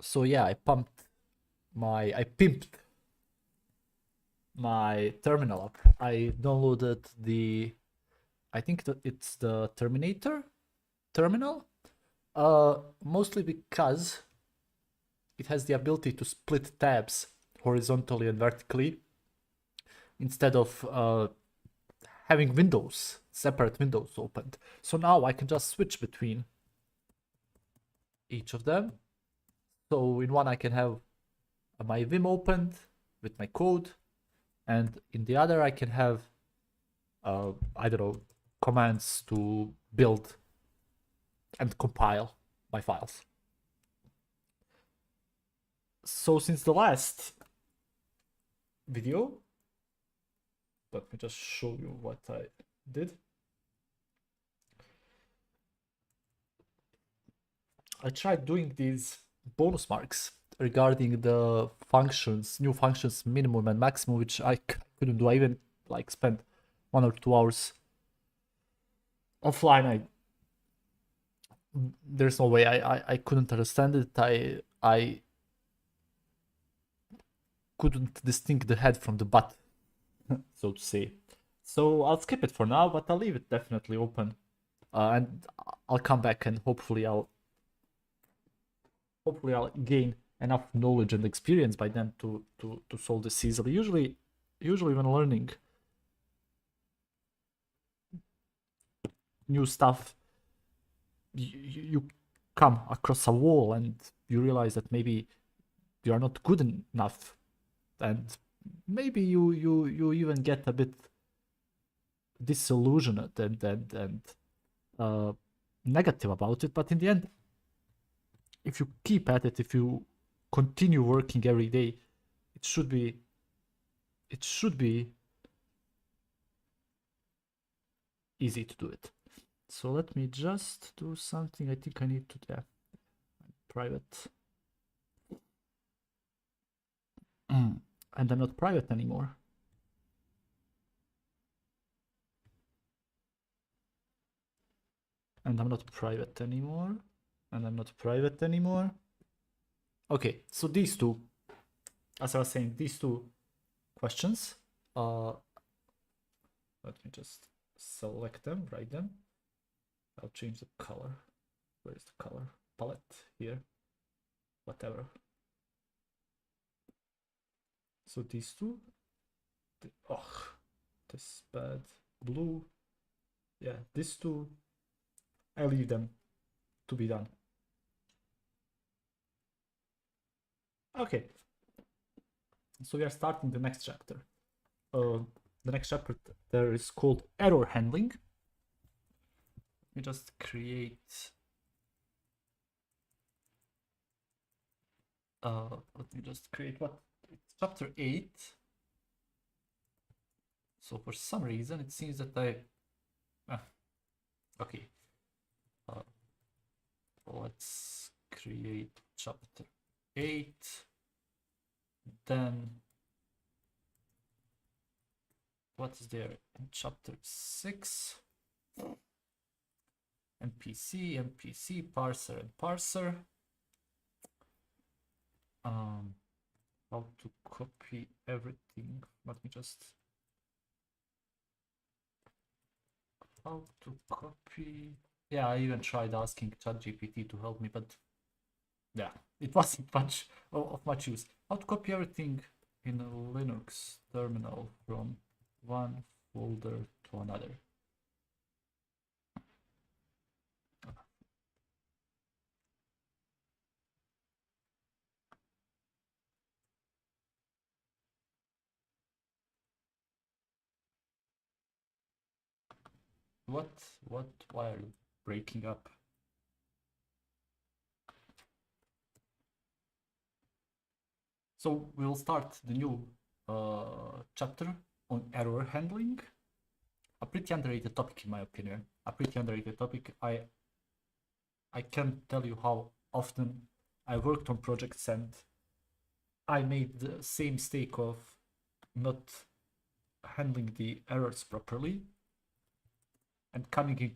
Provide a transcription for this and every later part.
So yeah, I pimped my terminal up. I downloaded I think that it's the Terminator terminal. Mostly because it has the ability to split tabs horizontally and vertically instead of having separate windows opened. So now I can just switch between each of them. So in one I can have my Vim opened with my code, and in the other I can have I don't know, commands to build and compile my files. So since the last video, let me just show you what I did. I tried doing these bonus marks regarding the functions, new functions, minimum and maximum, which I couldn't do. I even like spent 1 or 2 hours offline. There's no way I couldn't understand it. I couldn't distinguish the head from the butt, so to say. So I'll skip it for now, but I'll leave it definitely open, and I'll come back and hopefully I'll gain enough knowledge and experience by then to solve this easily. Usually when learning new stuff, you come across a wall and you realize that maybe you are not good enough, and maybe you even get a bit disillusioned and negative about it. But in the end, if you keep at it, if you continue working every day, it should be easy to do it. So let me just do something. I think I need to, yeah, private. And I'm not private anymore. And I'm not private anymore. And I'm not private anymore. Okay, so these two, as I was saying, these two questions, let me just select them, write them. I'll change the color. Where is the color palette? Here. Whatever. So these two, this bad blue. Yeah, these two, I leave them to be done. Okay, so we are starting the next chapter. The next chapter there is called error handling. Let me just create. Let me just create what? It's chapter 8. So for some reason it seems that okay. Let's create chapter 8. Then what is there in chapter 6? MPC, parser, and parser. How to copy everything. Let me just. How to copy. Yeah, I even tried asking ChatGPT to help me, but yeah, it wasn't of much use. How to copy everything in a Linux terminal from one folder to another. What? Why are you breaking up? So we'll start the new chapter on error handling. A pretty underrated topic in my opinion. A pretty underrated topic. I can't tell you how often I worked on projects and I made the same mistake of not handling the errors properly and coming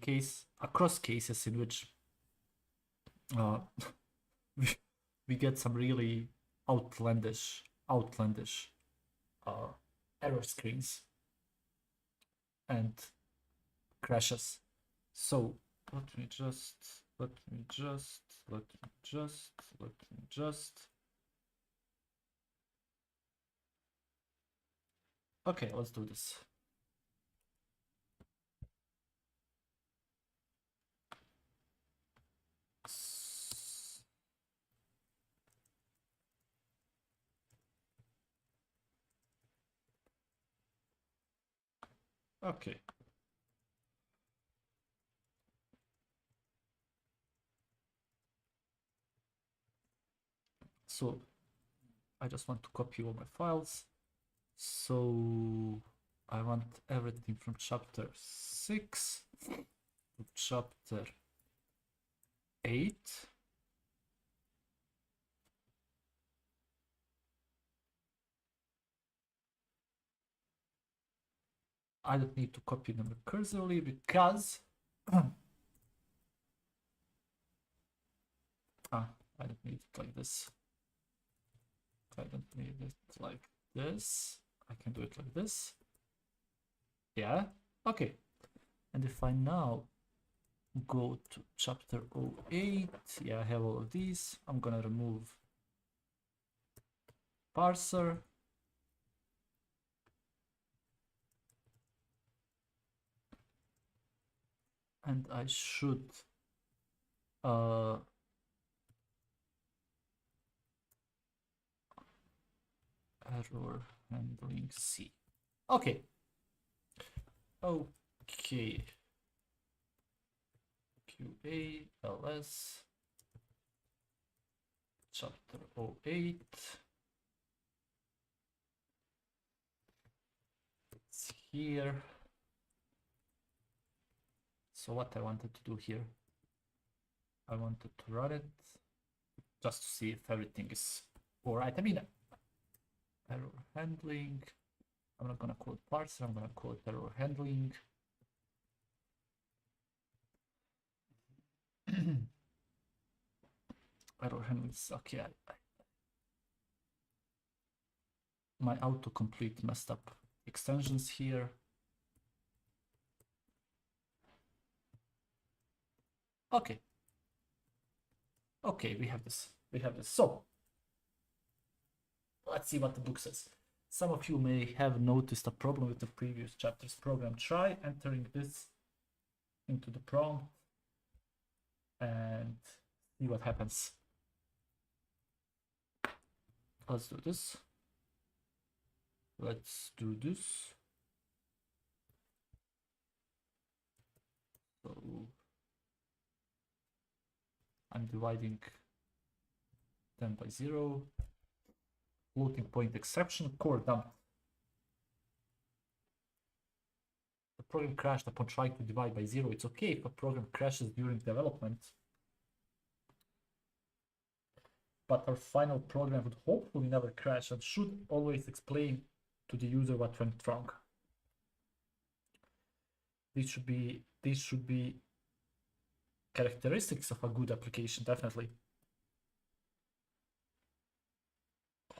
across cases in which we get some really outlandish error screens and crashes. So let me just. Okay, let's do this. Okay. So I just want to copy all my files. So I want everything from chapter 6 to chapter 8. I don't need to copy them recursorily because I don't need it like this. I don't need it like this. I can do it like this. Yeah, okay. And if I now go to chapter 08, yeah, I have all of these. I'm gonna remove parser. And I should error handling C. Okay. Okay. QA ls chapter 08. It's here. So what I wanted to do here, I wanted to run it just to see if everything is all right. I mean, error handling. I'm not gonna call it parser. I'm gonna call it error handling. Error handling is okay. My autocomplete messed up extensions here. Okay. Okay, we have this. So let's see what the book says. Some of you may have noticed a problem with the previous chapter's program. Try entering this into the prompt and see what happens. Let's do this. So I'm dividing them by 0. Floating point exception, core dump. The program crashed upon trying to divide by 0. It's okay if a program crashes during development, but our final program would hopefully never crash and should always explain to the user what went wrong. These should be characteristics of a good application, definitely.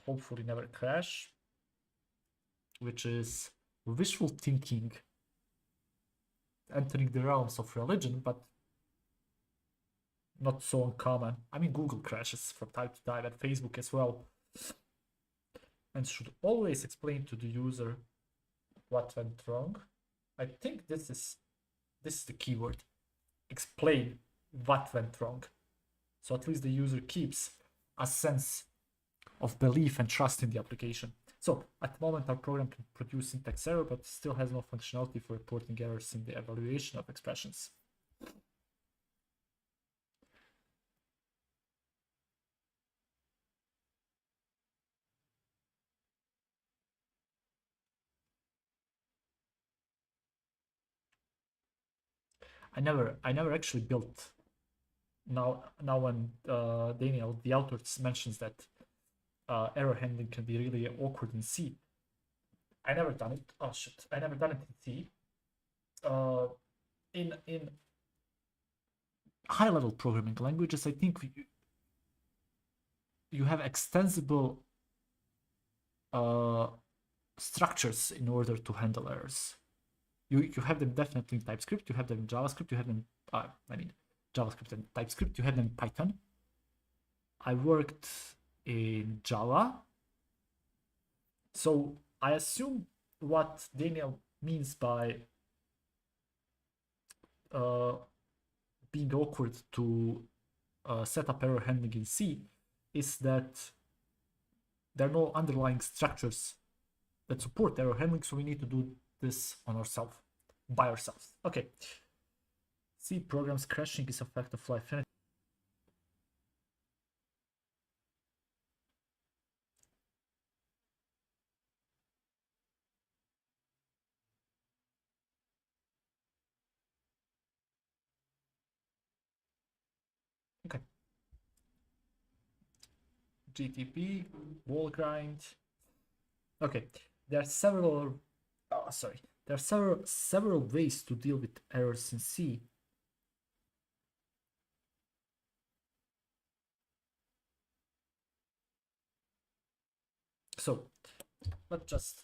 Hopefully never crash, which is wishful thinking entering the realms of religion, but not so uncommon. I mean, Google crashes from time to time, and Facebook as well, and should always explain to the user what went wrong. I think this is the keyword. Explain what went wrong. So at least the user keeps a sense of belief and trust in the application. So at the moment, our program can produce syntax error, but still has no functionality for reporting errors in the evaluation of expressions. I never actually built. Now when Daniel, the author, mentions that error handling can be really awkward in C, I never done it. Oh shit! I never done it in C. In high-level programming languages, I think you have extensible structures in order to handle errors. You have them definitely in TypeScript, you have them in JavaScript, you have them, JavaScript and TypeScript, you have them in Python. I worked in Java. So I assume what Daniel means by being awkward to set up error handling in C is that there are no underlying structures that support error handling, so we need to do this on ourselves, by ourselves. Okay. C programs crashing is a fact of life. Okay. GTP, wall grind. Okay, there are several. Oh, sorry. There are several ways to deal with errors in C. So let's just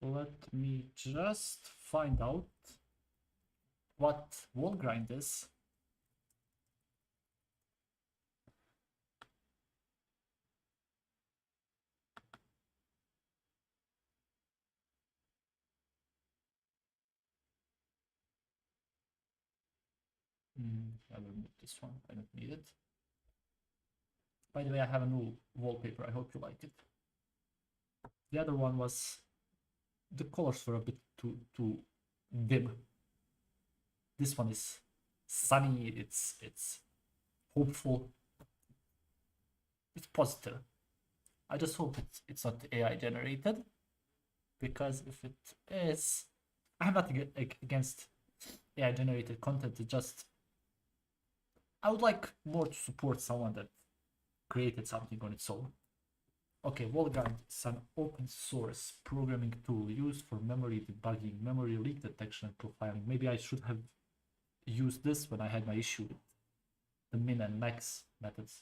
let me just find out what wall grind is. I will remove this one. I don't need it. By the way, I have a new wallpaper. I hope you like it. The other one was the colors were a bit too dim. This one is sunny. It's hopeful. It's positive. I just hope it's not AI generated, because if it is, I have nothing against AI generated content. It just, I would like more to support someone that created something on its own. Okay, WallGuard is an open source programming tool used for memory debugging, memory leak detection, and profiling. Maybe I should have used this when I had my issue with the min and max methods.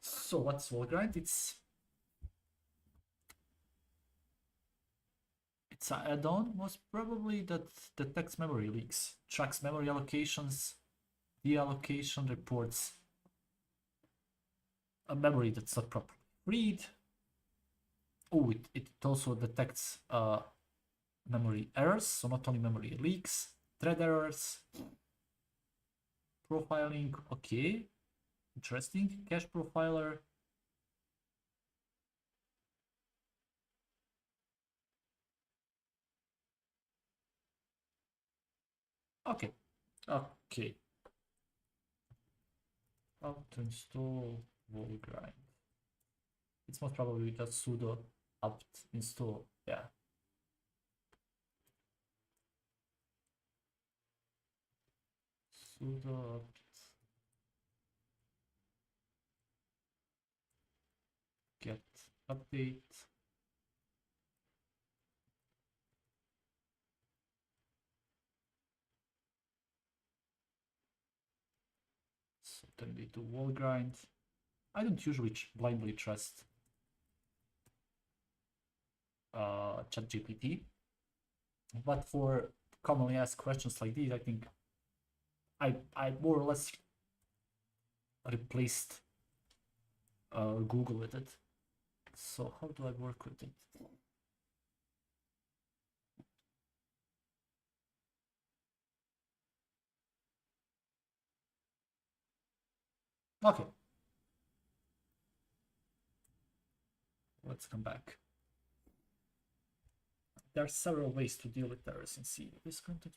So what's WallGrind? It's an add-on, most probably, that detects memory leaks, tracks memory allocations, deallocation, reports a memory that's not properly freed. Oh, it also detects memory errors, so not only memory leaks, thread errors, profiling. Okay, interesting. Cache profiler. Okay, okay. How to install WallGrind? It's most probably just sudo apt install. Yeah. Sudo apt get update. So then we do WallGrind. I don't usually blindly trust ChatGPT, but for commonly asked questions like these, I think I more or less replaced Google with it. So how do I work with it? Okay. Let's come back. There are several ways to deal with errors in C. This content.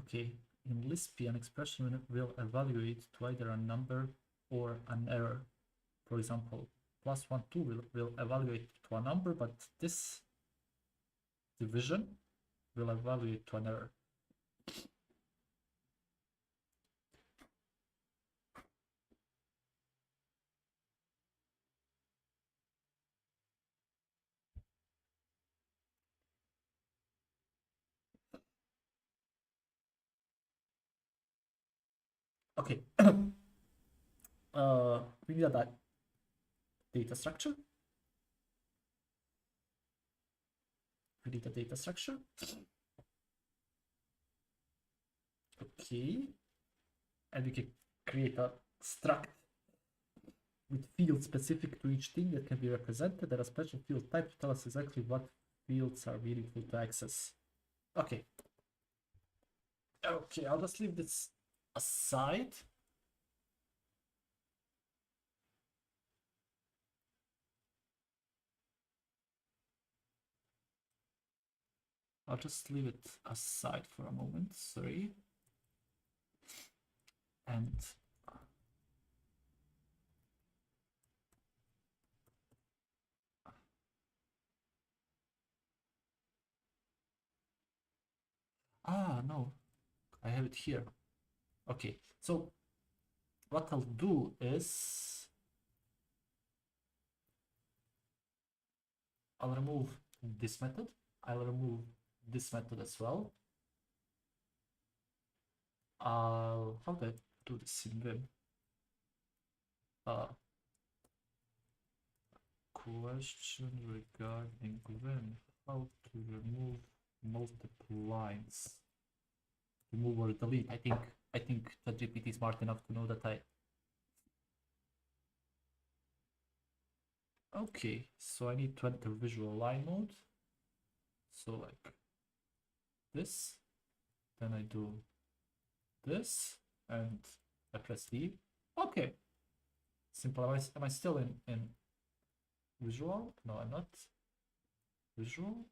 Okay, in Lisp, an expression will evaluate to either a number or an error. For example, +1, 2 will evaluate to a number, but this division will evaluate to an error. Okay. We need a data structure. We need a data structure. Okay. And we can create a struct with fields specific to each thing that can be represented, and a special field type to tell us exactly what fields are meaningful to access. Okay. Okay, I'll just leave this aside. I'll just leave it aside for a moment, sorry. And no, I have it here. Okay, so what I'll do is I'll remove this method. I'll remove this method as well. How do I do this in Vim? Question regarding Vim. How to remove multiple lines? Remove or delete. I think ChatGPT is smart enough to know that Okay, so I need to enter visual line mode. So like this, then I do this, and I press leave. Okay, simple. Am I still in visual? No, I'm not. Visual.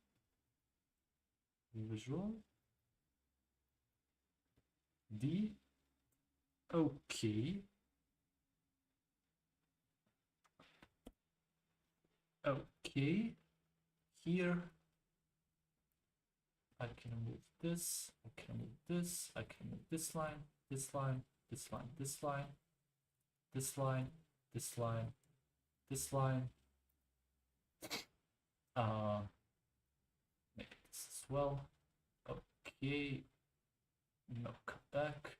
D. Okay. Okay. Here I can move this, I can move this, I can move this line, this line, this line, this line, this line, this line, this line. Make this as well. Okay. No, cut back.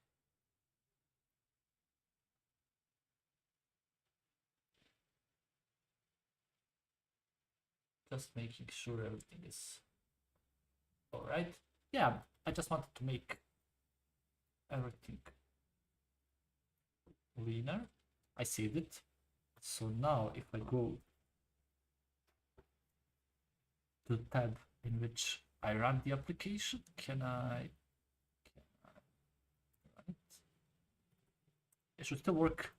Just making sure everything is all right. Yeah, I just wanted to make everything leaner. I saved it. So now if I go to the tab in which I run the application, can I run it? It should still work.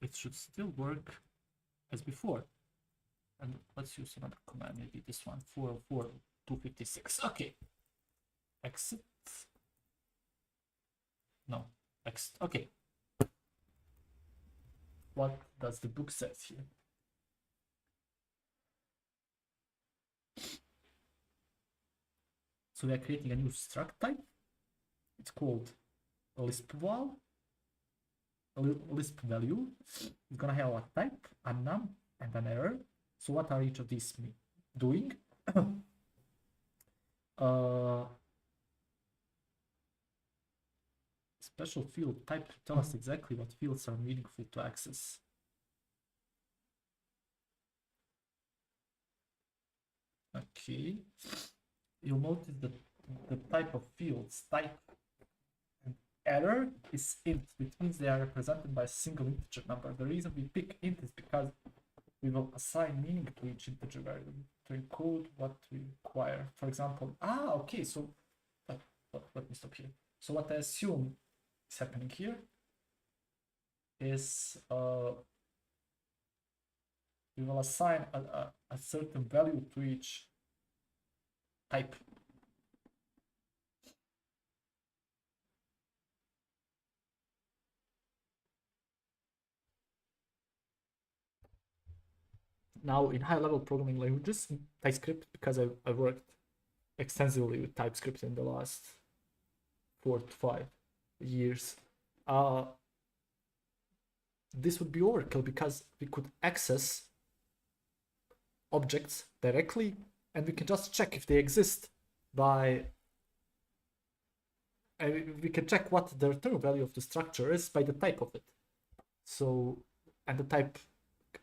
It should still work as before. And let's use another command, maybe this one, 404 256. Okay. Exit. No, exit. Okay. What does the book say here? So we are creating a new struct type. It's called Lisp val. Lisp value. It's gonna have a type, a num, and an error. So what are each of these doing? Special field type to tell us exactly what fields are meaningful to access. Okay, you'll notice that the type of fields, type and error, is int, which means they are represented by a single integer number. The reason we pick int is because we will assign meaning to each integer variable to encode what we require. For example, okay, so let me stop here. So what I assume is happening here is we will assign a certain value to each type. Now in high level programming languages, TypeScript, because I worked extensively with TypeScript in the last 4 to 5 years, this would be overkill because we could access objects directly and we can just check if they exist by we can check what the return value of the structure is by the type of it. So, and the type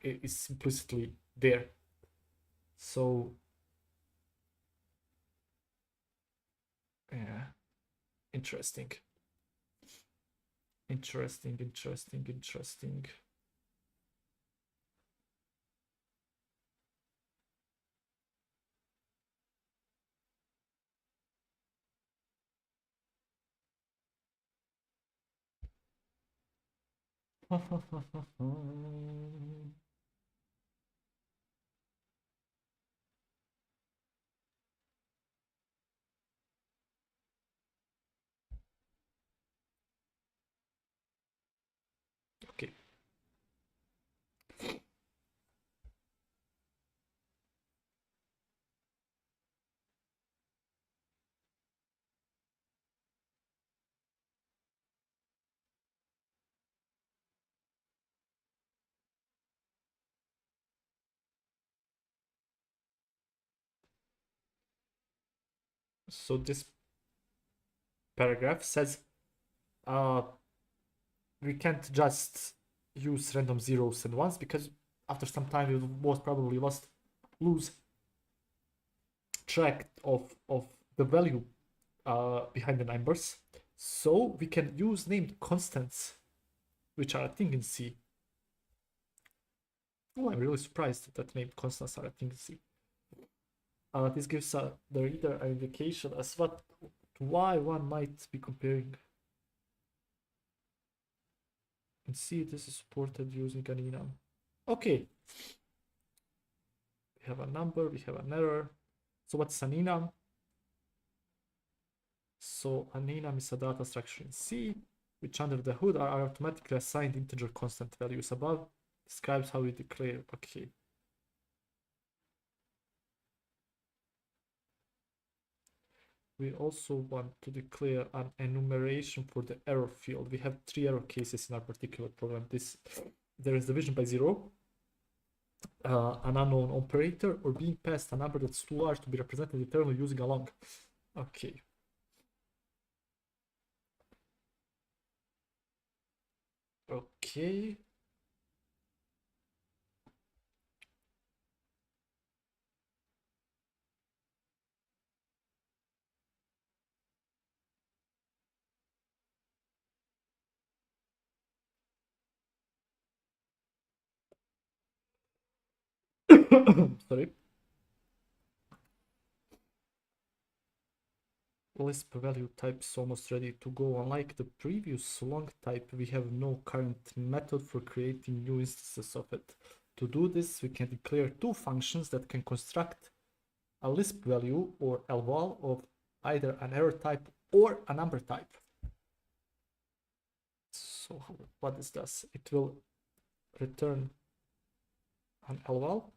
is implicitly there. So, yeah, interesting. Interesting. Okay. So this paragraph says we can't just use random zeros and ones because after some time we will most probably lose track of the value behind the numbers. So we can use named constants, which are a thing in C. Oh, I'm really surprised that named constants are a thing in C. This gives the reader an indication as to why one might be comparing. In C, this is supported using an enum. Okay. We have a number, we have an error. So what's an enum? So an enum is a data structure in C, which under the hood are automatically assigned integer constant values above. Describes how we declare. Okay. We also want to declare an enumeration for the error field. We have 3 error cases in our particular program. There is division by 0, an unknown operator, or being passed a number that's too large to be represented internally using a long. Okay. Okay. Sorry. Lisp value type is almost ready to go. Unlike the previous long type, we have no current method for creating new instances of it. To do this, we can declare 2 functions that can construct a Lisp value or lval of either an error type or a number type. So what this does, it will return an lval.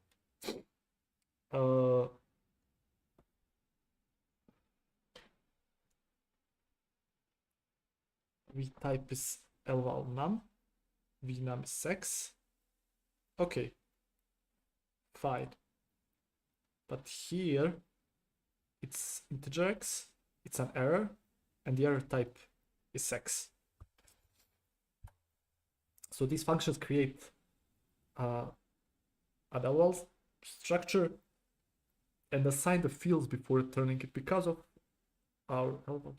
V type is lval num, v num is x. Okay, fine. But here it's integer x, it's an error, and the error type is x. So these functions create an lval structure and assign the fields before returning it because of our lval.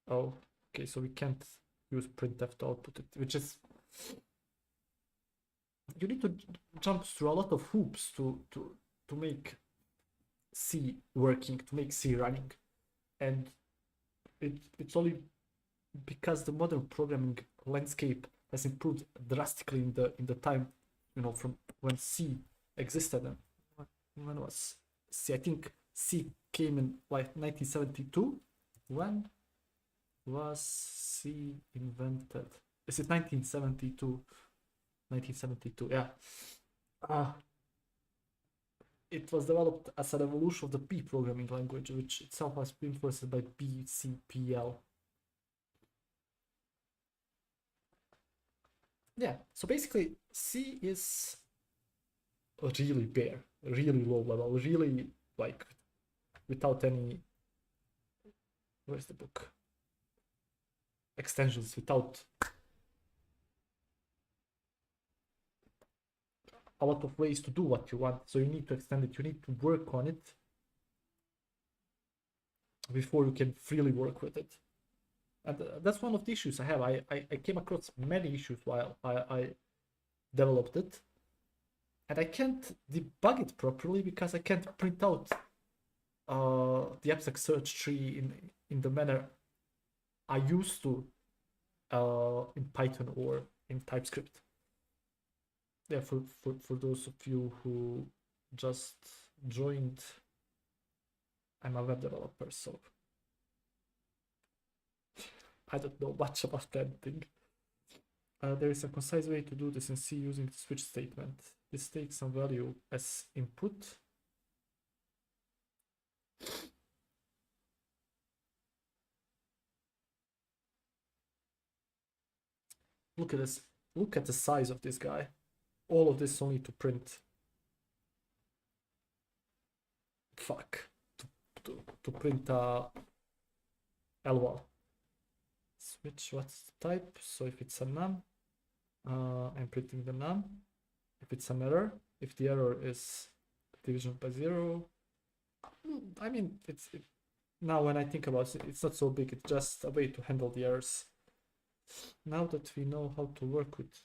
Oh, okay, so we can't use printf to output it, which is you need to jump through a lot of hoops to make C working, to make C running, and it's only because the modern programming landscape has improved drastically in the time, from when C existed. And when was C? I think C came in like 1972. When was C invented? Is it 1972? 1972, yeah. Uh, it was developed as an evolution of the P programming language, which itself has been influenced by BCPL. Yeah, so basically C is really bare, really low level, really like without any, where's the book? Extensions, without a lot of ways to do what you want. So you need to extend it, you need to work on it before you can freely work with it. And that's one of the issues I have. I came across many issues while I developed it. And I can't debug it properly because I can't print out the abstract search tree in the manner I used to in Python or in TypeScript. Yeah, for those of you who just joined, I'm a web developer, so I don't know much about that thing. There is a concise way to do this in C using the switch statement. This takes some value as input. Look at this. Look at the size of this guy. All of this only to print. Fuck. To print L1. Switch, what's the type? So if it's a num, I'm printing the num. If it's an error, if the error is division by 0, I mean, now when I think about it, it's not so big. It's just a way to handle the errors. Now that we know how to work with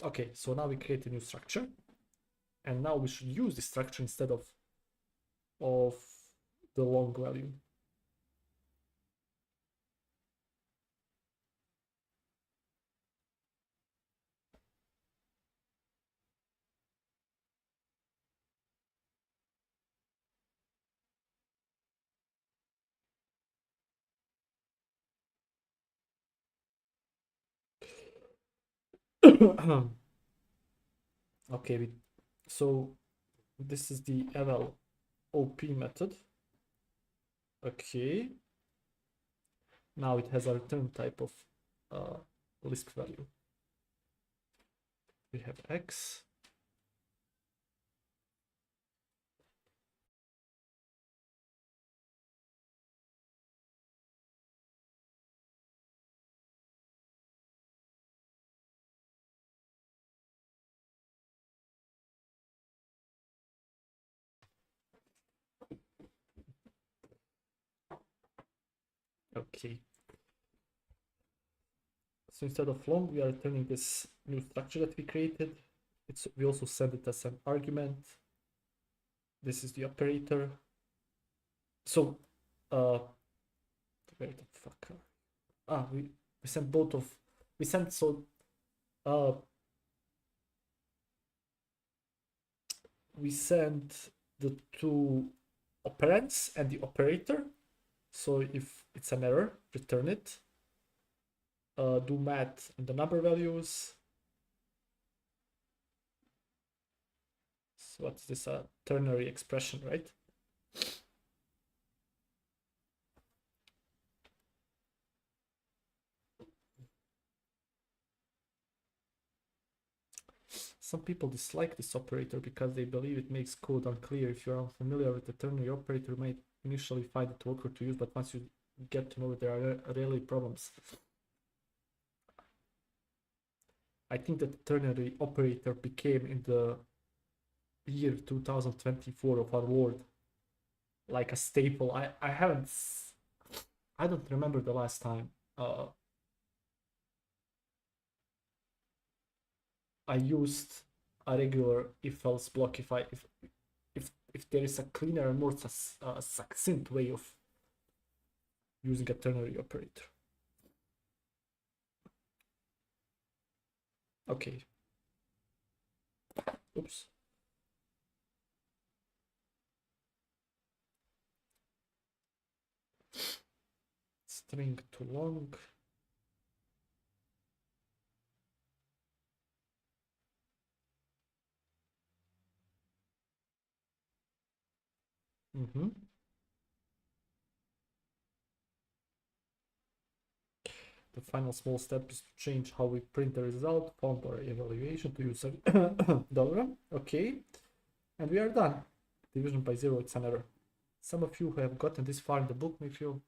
okay, so now we create a new structure, and now we should use this structure instead of the long value. Okay, so this is the eval op method. Okay, now it has a return type of Lisp value. We have x. Okay. So instead of long, we are returning this new structure that we created. We also send it as an argument. This is the operator. So, where the fuck are we sent both of we sent we sent the two operands and the operator. So if it's an error, return it. Do math on the number values. So what's this? A ternary expression, right? Some people dislike this operator because they believe it makes code unclear. If you're unfamiliar with the ternary operator, you might initially find it awkward to use, but once you get to know it, there are really problems. I think that the ternary operator became in the year 2024 of our world like a staple. I don't remember the last time I used a regular if-else block if there is a cleaner and more succinct way of using a ternary operator. Okay. Oops. string too long. The final small step is to change how we print the result, found our evaluation to use dollar. Okay, and we are done. Division by 0, it's an error. Some of you who have gotten this far in the book may feel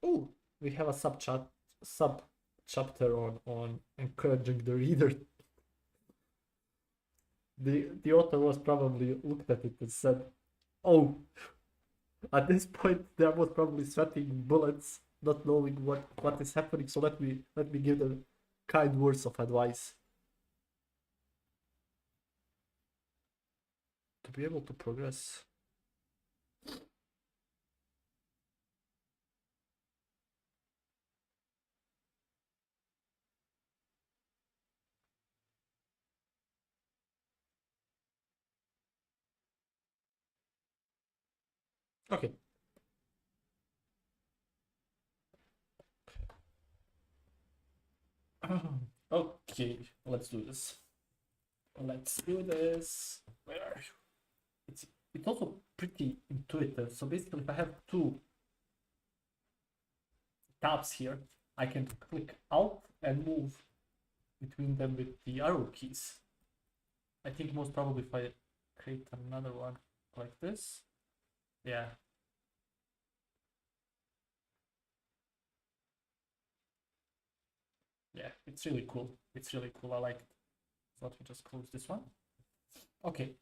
oh, we have a sub chapter on encouraging the reader. The author was probably looked at it and said, oh, at this point there was probably sweating bullets, not knowing what is happening, so let me give them kind words of advice. To be able to progress. Okay. Okay, let's do this. Let's do this. Where are you? It's also pretty intuitive. So basically, if I have two tabs here, I can click Alt and move between them with the arrow keys. I think most probably if I create another one like this, yeah. Yeah, it's really cool. It's really cool. I like it. So let me just close this one. Okay.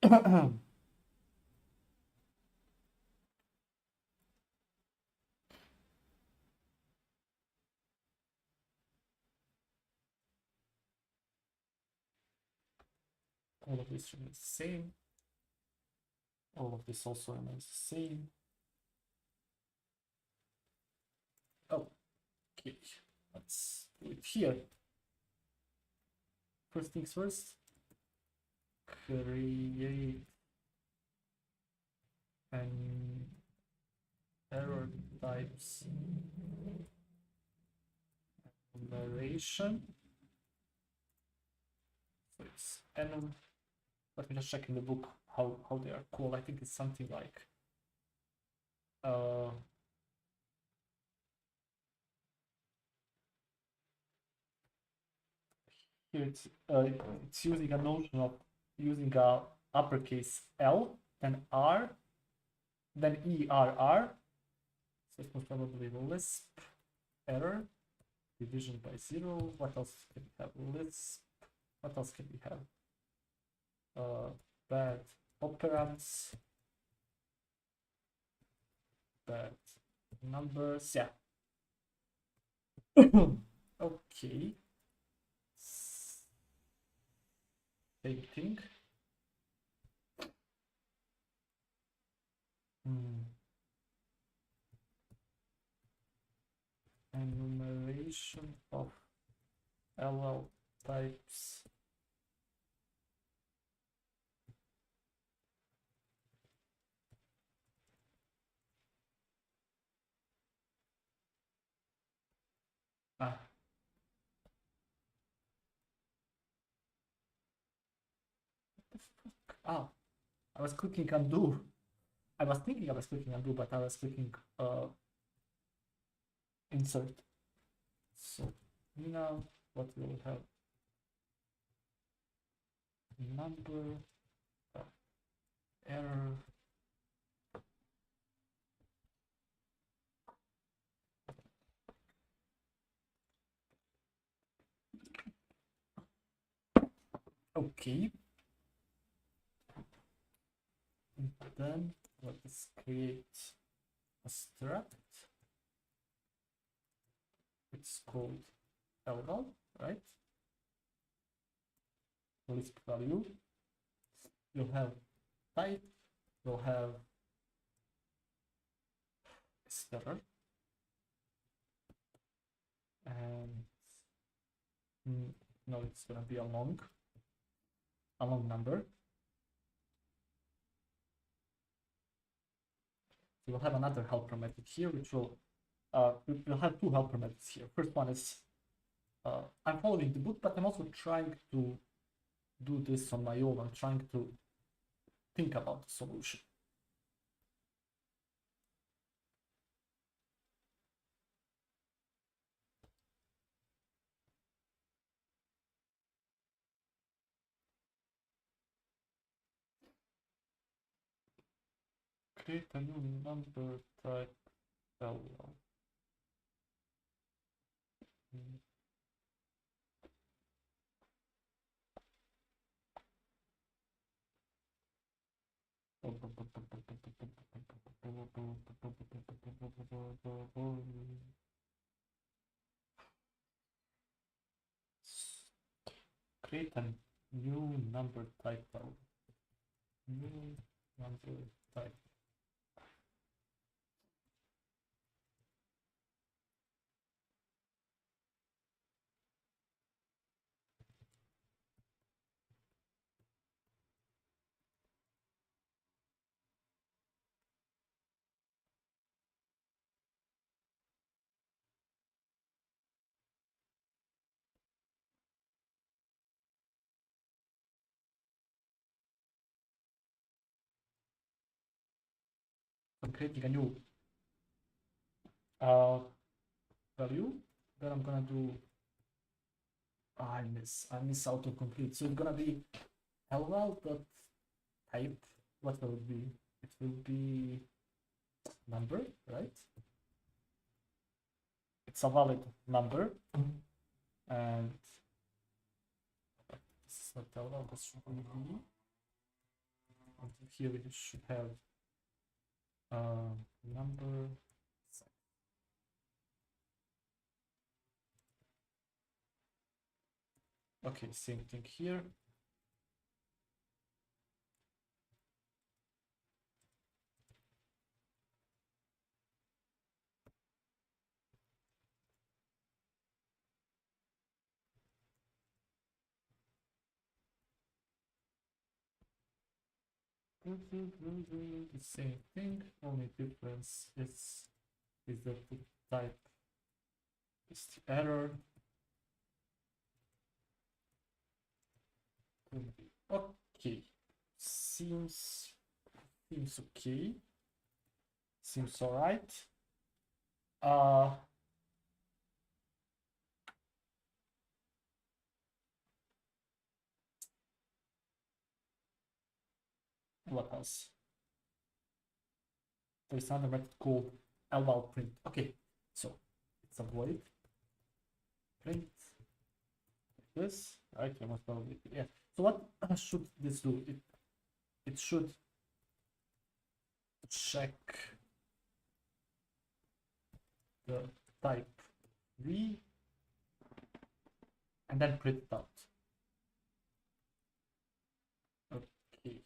All of this remains the same. All of this also remains the same. Oh, okay. Let's do it here. First things first, create an error types enumeration. So it's enum. Let me just check in the book how they are called. I think it's something like here it's using a notion of using a uppercase L, then R, then ERR. So it's most probably Lisp error, division by 0. What else can we have? Lisp. What else can we have? Bad operands, bad numbers. Yeah. Okay. Same thing. Enumeration of LL types. Oh, I was clicking undo. I was thinking I was clicking undo, but I was clicking insert. So now what we will have? Number error. Okay. And then let's create a struct. It's called LL, right? Lisp value. You'll have type. You'll have error. And no, it's gonna be a long number. we will have another helper method here, which will we'll have two helper methods here. First one is I'm following the book, but I'm also trying to do this on my own. I'm trying to think about the solution. Create a new number type LL. Create a new number type LL. New number type. I'm creating a new value. Then I'm gonna do I miss autocomplete. So it's gonna be LL dot type. What will it be? It will be number, right? It's a valid number, and this is not LL. This should be and here we should have number. Okay, same thing here. The same thing, only difference is that the type is the error. Okay, seems okay. Seems all right. What else? There's another method called LL print. Okay, so it's a void print like this, right? I must probably, yeah. So what should this do? It should check the type v and then print it out. Okay.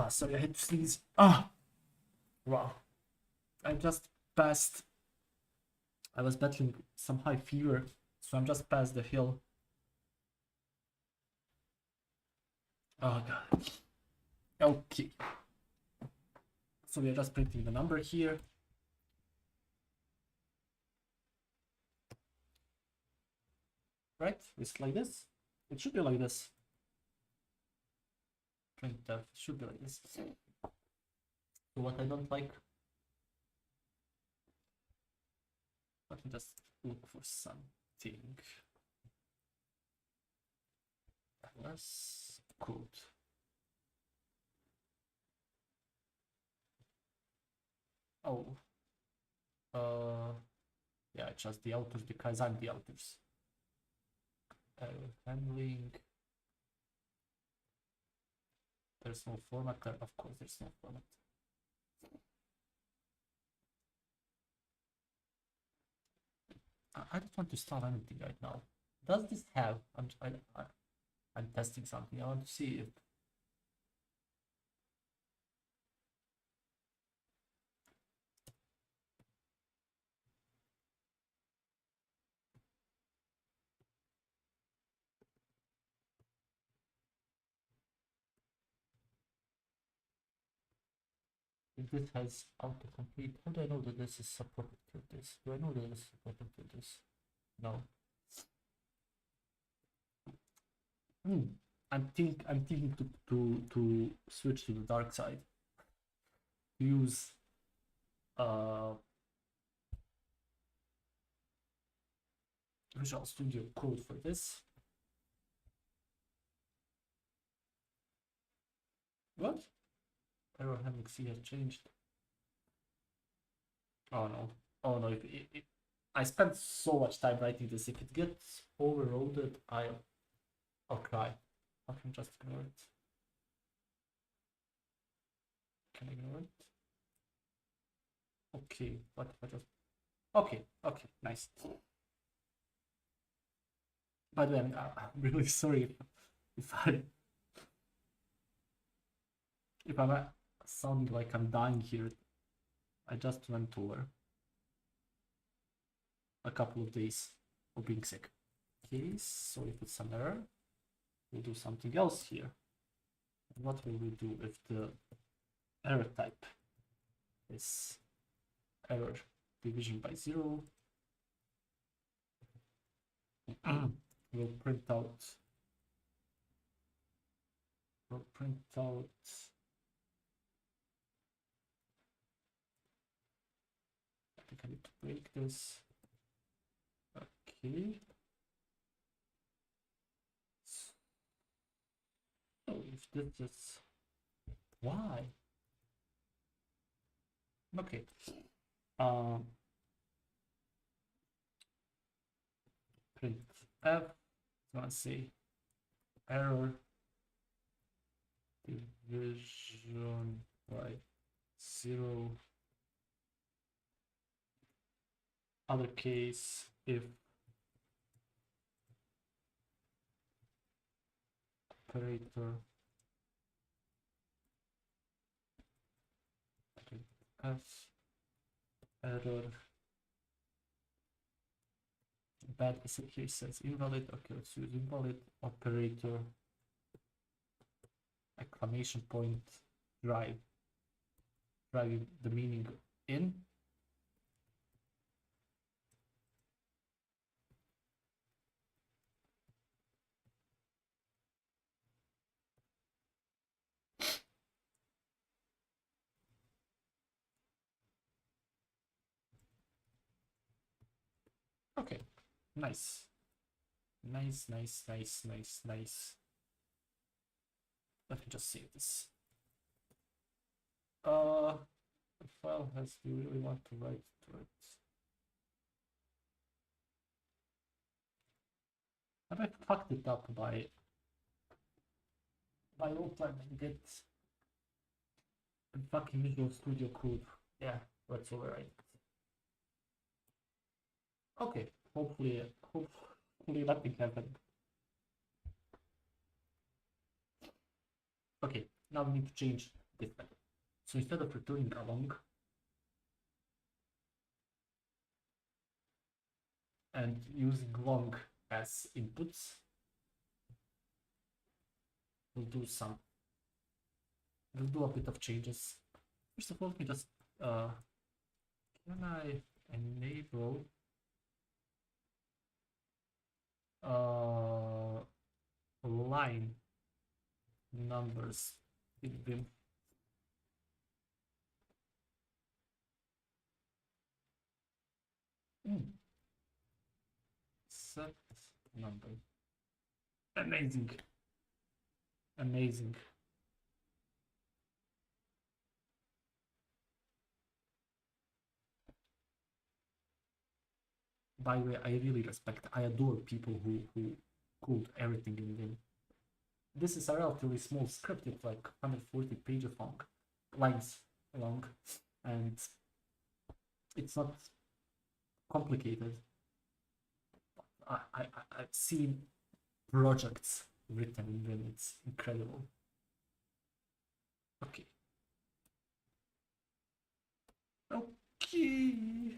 Sorry, I had to sneeze. Wow. I just passed. I was battling some high fever, so I'm just past the hill. Oh god. Okay. So we are just printing the number here. Right? It's like this. It should be like this. Printf should be like this. So what I don't like. Let me just look for something. Ls code. Oh, Yeah, just the authors because I'm the authors. Error handling. There's no format. Of course, there's no format. I don't want to start anything right now. Does this have? I'm testing something. I want to see if this has autocomplete. How do I know that this is supported to this? Do I know that this is supported to this? No. I'm thinking to switch to the dark side. Use Visual Studio Code for this. What? Error handling C has changed. Oh no. Oh no, I spent so much time writing this. If it gets overloaded, I'll cry. I can just ignore it. Can I ignore it? Okay, what if I just... Okay, nice. By the way, I'm really sorry if I'm sounding like I'm dying here. I just went over a couple of days of being sick. Okay, so if it's an error, we'll do something else here. What will we do if the error type is error division by 0? We'll print out I think I need to break this. Okay. So if this is why? Okay. Print f. So let's say error division by 0. Other case if operator f error bad here says invalid. Okay, let's use invalid operator exclamation point driving the meaning in. Okay, nice. Let me just save this. The file has, do you really want to write to it? Have I fucked it up by opening it in fucking Visual Studio Code? Yeah, let's overwrite it. Okay, hopefully nothing happened. Okay, now we need to change this method. So instead of returning along and using long as inputs, we'll do a bit of changes. First of all, let me just can I enable line numbers in Vim? Set number. Amazing. by the way, I really respect, I adore people who code everything in Vim. This is a relatively small script. It's like 140 pages long, lines long, and it's not complicated. I've seen projects written in Vim. It's incredible. Okay. Okay.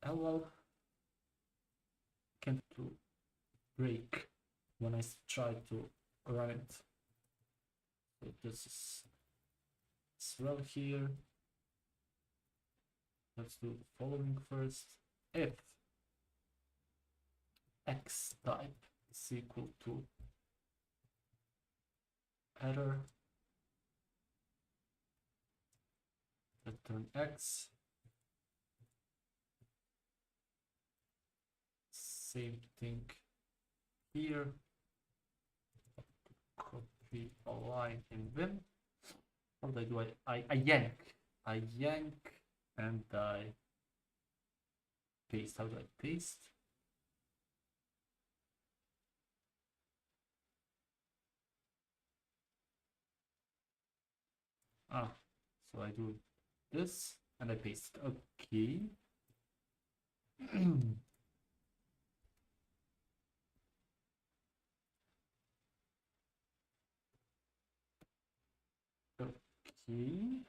Well, can't to break when I try to run it. So this is well here. Let's do the following first. If x type is equal to error, return x. Same thing here. Copy a line in Vim. What do I do? I yank. I yank and I paste. How do I paste? So I do this and I paste. Okay. Okay.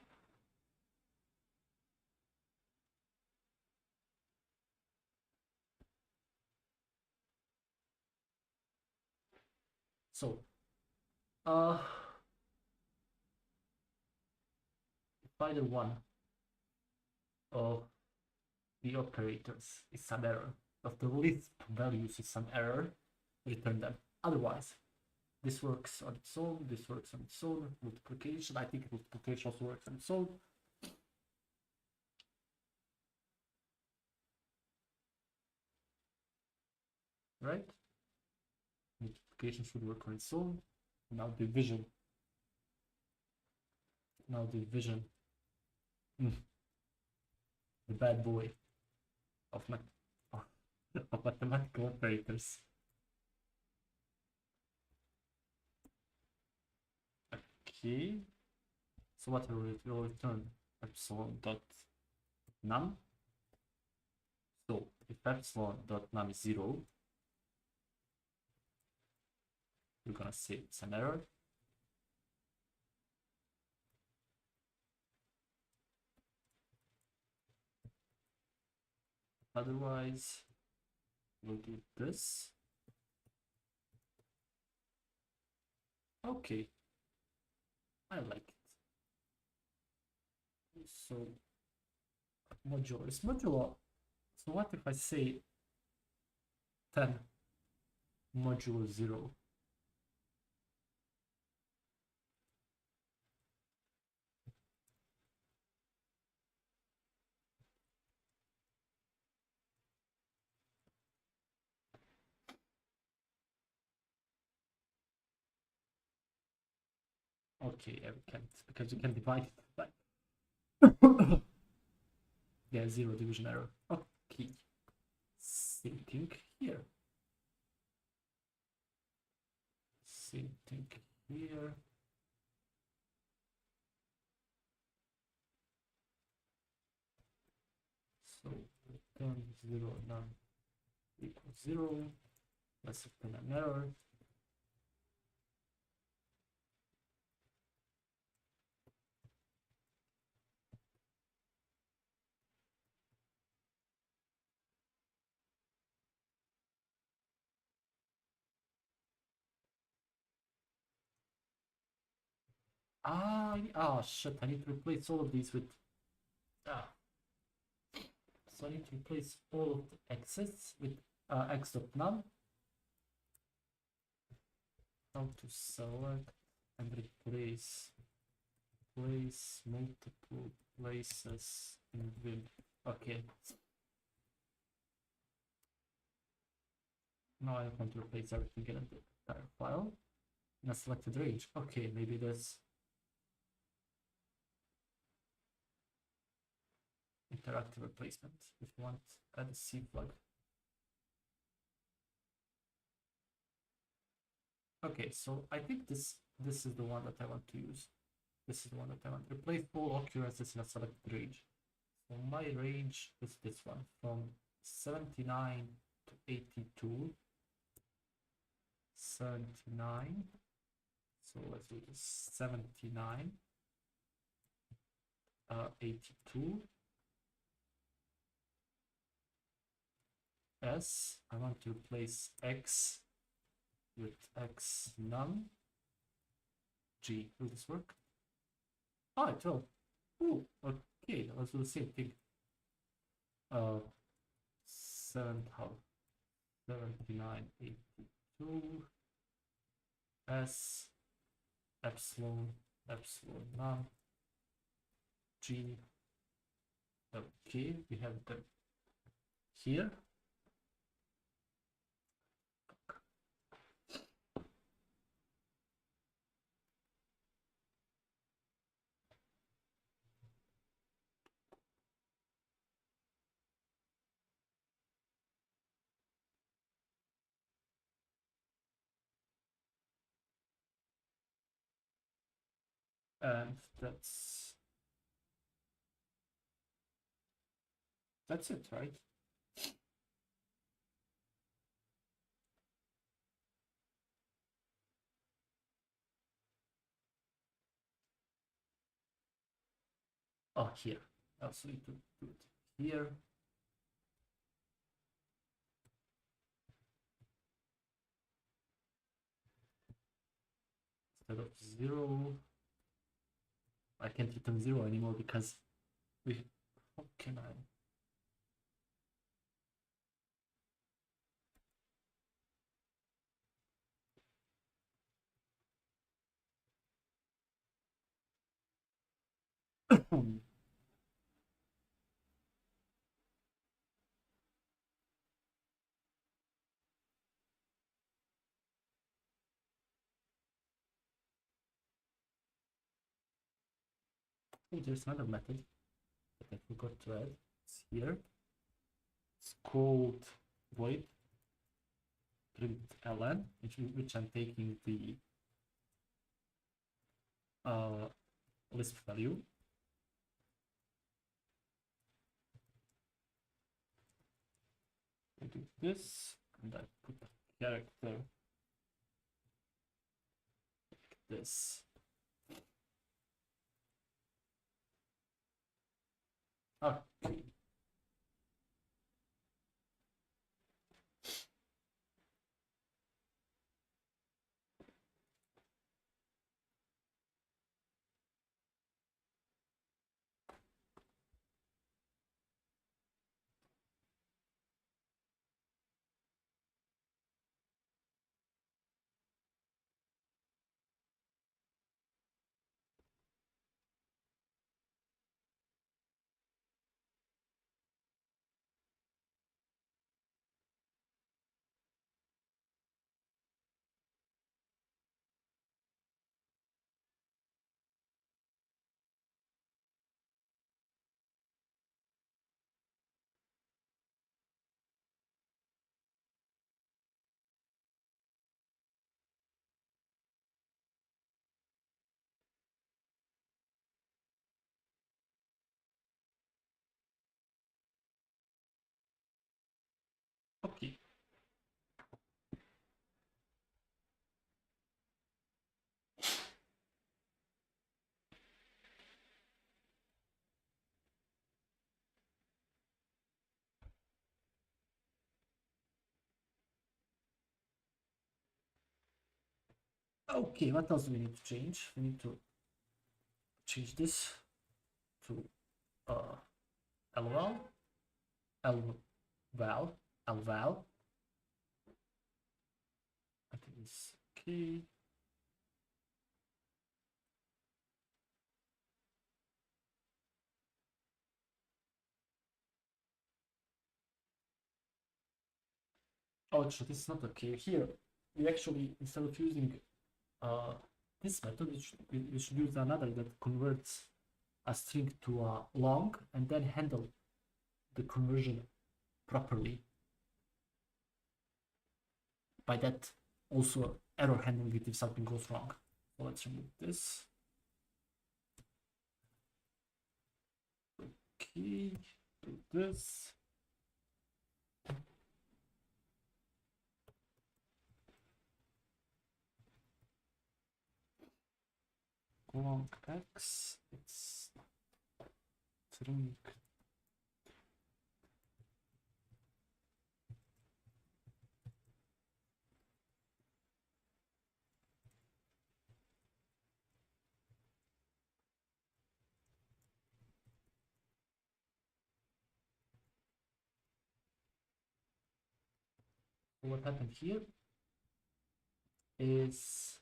So, if either one of the operators is some error, if the Lisp values is some error, return them. Otherwise, this works on its own, this works on its own. Multiplication, I think multiplication also works on its own. Right? Multiplication should work on its own. Now division. Now division. The bad boy of mathematical operators. Okay. So what will return? Epsilon dot num. So if epsilon dot num is 0, we're gonna say it's an error. Otherwise, we'll do this. Okay, I like it. So modular is modular. So what if I say 10 modulo 0? Okay, yeah, we can't, because you can divide it by yeah, 0 division error. Okay, same thing here. Same thing here. So return 0 num equals 0. Let's return an error. Shit, I need to replace all of these with so I need to replace all of the x's with x.num. How to select and replace multiple places in Vim. Okay. Now I want to replace everything in the entire file in a selected range. Okay, maybe this interactive replacement if you want add a C flag. Okay, so I think this is the one that I want to use. This is the one that I want. Replace all occurrences in a selected range. So my range is this one from 79 to 82. 79. So let's do this 79, 82. S. I want to replace X with X none. G. Will this work? Oh, it will. Ooh, okay, let's do the same thing. 79, 82. S. Epsilon, epsilon none. G. Okay, we have them here. And that's it, right? Oh, here. I also need to do it here. Instead of 0, I can't return 0 anymore because we. How can I? Oh, there's another method that I forgot to add. It's here. It's called void println, which I'm taking the Lisp value. I do this, and I put a character like this. Okay. Okay. Okay, what else do we need to change? We need to change this to lval, lval, lval. I think it's okay. Oh, this is not okay. Here, we actually, instead of using this method, we should use another that converts a string to a long and then handle the conversion properly. By that, also error handling it if something goes wrong. So let's remove this. Okay, do this. Long X, it's string. What happened here is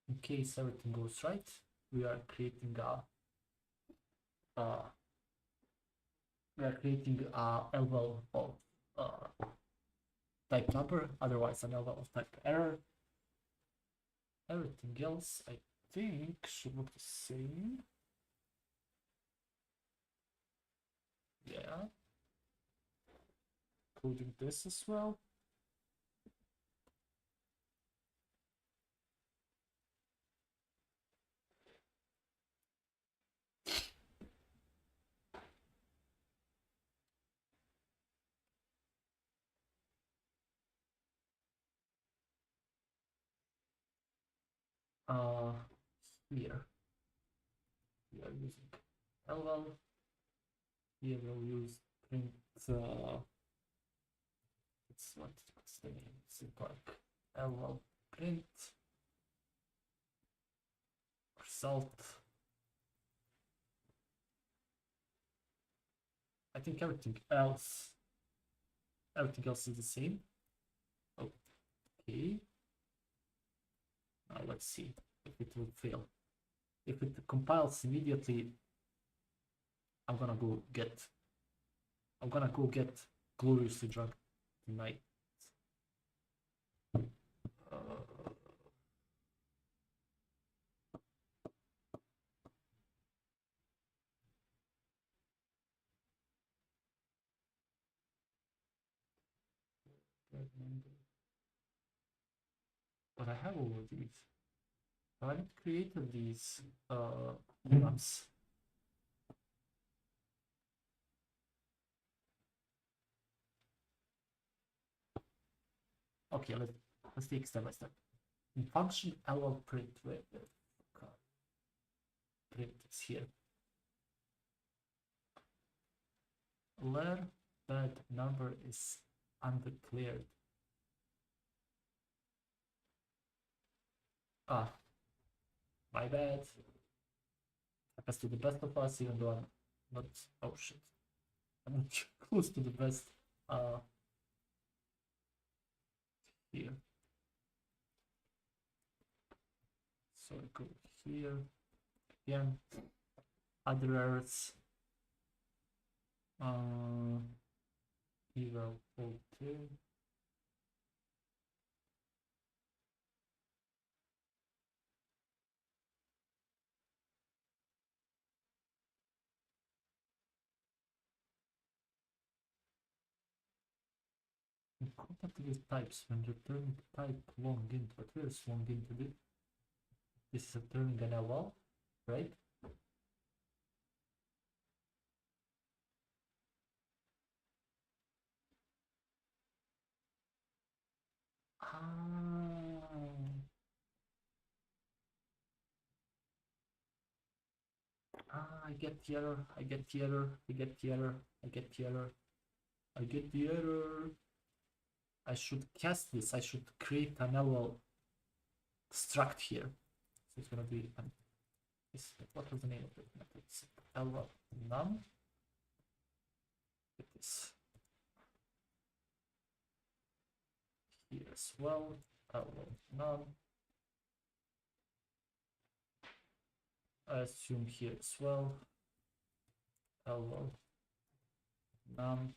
in case everything goes right, we are creating a LVL of type number, otherwise an LVL of type error. Everything else, I think, should look the same. Yeah, including this as well. Here we are using LVL. Here we'll use print. What's the name? It's like LVL print result. I think everything else is the same. Okay. Now let's see if it will fail. If it compiles immediately, I'm gonna go get gloriously drunk tonight. But I have all of these. I haven't created these maps. Okay, let's take step by step. In function LL print, where the print is here. Learn bad number is undeclared. Ah, my bad. Happens to the best of us, even though I'm not. Oh shit, I'm not close to the best. Here. So I go here again. Other errors. Eval 02. Incompatible types when returning type long int, but where is long int? This is returning an LL, right? I get the error, I get the error, I get the error, I get the error, I get the error. I should cast this, I should create an LL struct here. So it's gonna be what was the name of it? It's LL num. Get this here as well. LL num. I assume here as well. LL num.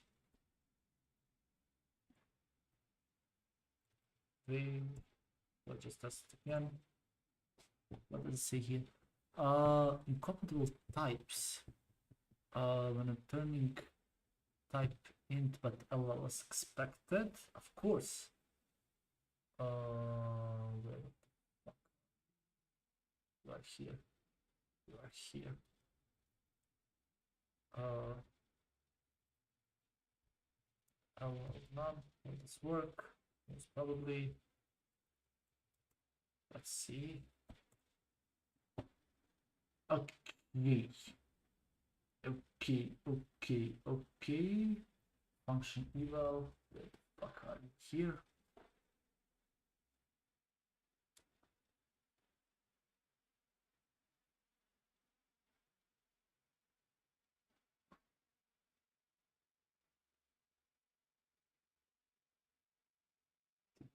Let's just test it again. What does it say here? Incompatible types. when I'm turning type int but LL as expected, of course. Where the fuck? You are here. You are here. LL none. Will this work? Yes, probably. Let's see. Okay. Okay. Function eval. Where the fuck are you here?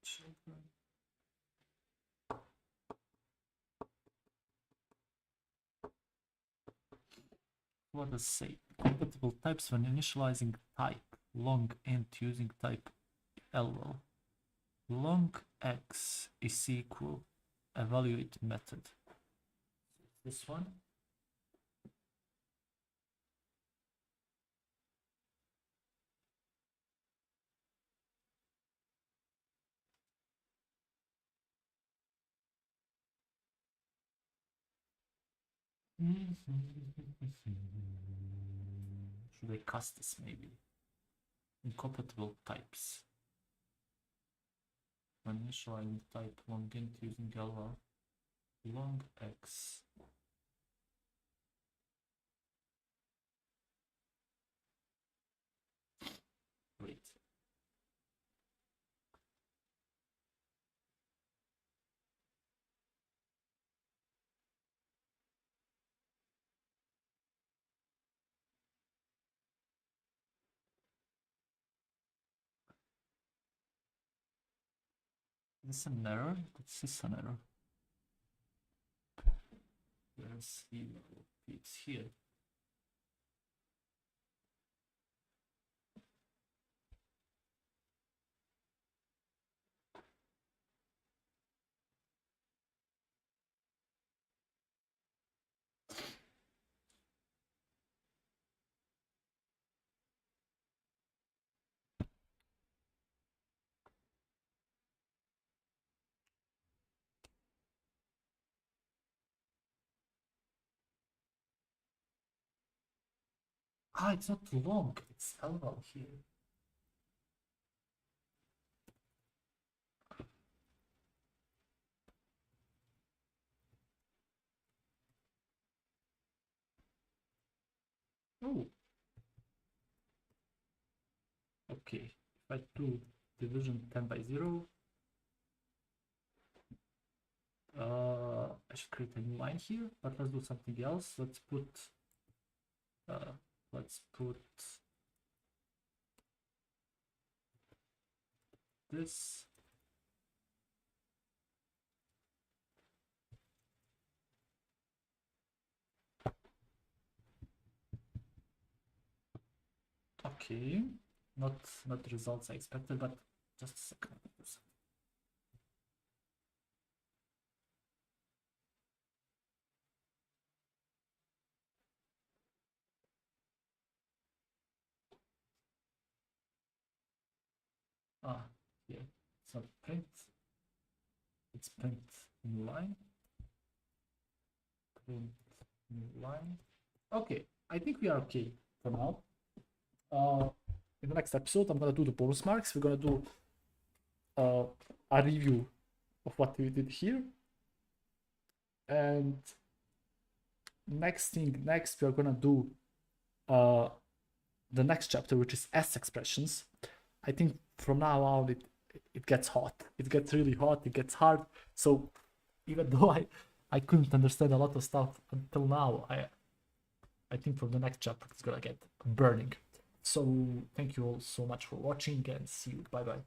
Children. What does it say? Compatible types when initializing type long int using type LL. Long x is equal evaluate method. This one. Should I cast this maybe? Incompatible types. When initializing type long int using LL. Long x. Wait. Is this an error? This is an error. Where's he? It's here. Ah, it's not long. It's LL here. Oh. Okay. If I do division 10 by 0, I should create a new line here, but let's do something else. Let's put this. Okay, not the results I expected, but just a second. Ah, yeah, it's not print. It's print new line. Print new line. Okay, I think we are okay for now. In the next episode, I'm gonna do the bonus marks. We're gonna do a review of what we did here, and next we are gonna do the next chapter, which is S expressions. I think from now on it gets hot. It gets really hot. It gets hard. So even though I couldn't understand a lot of stuff until now, I think from the next chapter it's gonna get burning. So thank you all so much for watching and see you. Bye bye.